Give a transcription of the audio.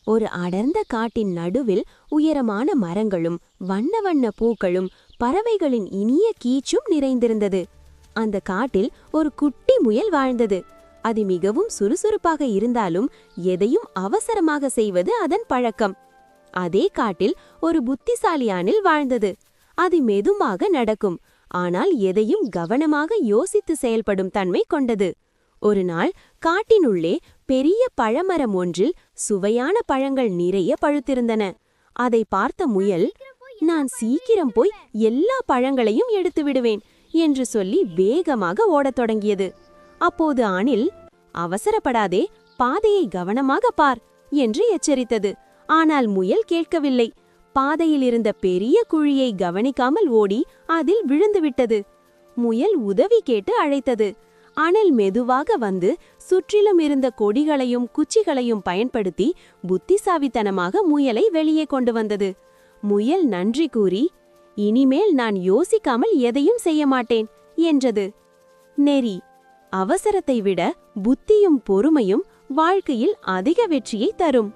ஒரு அடர்ந்த காட்டின் நடுவில் உயரமான மரங்களும் வண்ண வண்ண பூக்களும் பறவைகளின் இனிய கீச்சும் நிறைந்திருந்தது. அந்த காட்டில் ஒரு குட்டி முயல் வாழ்ந்தது. அது மிகவும் சுறுசுறுப்பாக இருந்தாலும் எதையும் அவசரமாக செய்வது அதன் பழக்கம். அதே காட்டில் ஒரு புத்திசாலி அணில் வாழ்ந்தது. அது மெதுவாக நடக்கும், ஆனால் எதையும் கவனமாக யோசித்து செயல்படும் தன்மை கொண்டது. ஒரு நாள் காட்டினுள்ளே பெரிய பழமரம் ஒன்றில் சுவையான பழங்கள் நிறைய பழுத்திருந்தன. அதை பார்த்த முயல், நான் சீக்கிரம் போய் எல்லா பழங்களையும் எடுத்து விடுவேன் என்று சொல்லி வேகமாக ஓடத் தொடங்கியது. அப்போது அணில், அவசரப்படாதே, பாதையை கவனமாக பார் என்று எச்சரித்தது. ஆனால் முயல் கேட்கவில்லை. பாதையில் இருந்த பெரிய குழியை கவனிக்காமல் ஓடி அதில் விழுந்துவிட்டது. முயல் உதவி கேட்டு அழைத்தது. அணில் மெதுவாக வந்து சுற்றிலும் இருந்த கொடிகளையும் குச்சிகளையும் பயன்படுத்தி புத்திசாலித்தனமாக முயலை வெளியே கொண்டு வந்தது. முயல் நன்றி கூறி, இனிமேல் நான் யோசிக்காமல் எதையும் செய்ய மாட்டேன் என்றது. நெறி: அவசரத்தை விட புத்தியும் பொறுமையும் வாழ்க்கையில் அதிக வெற்றியை தரும்.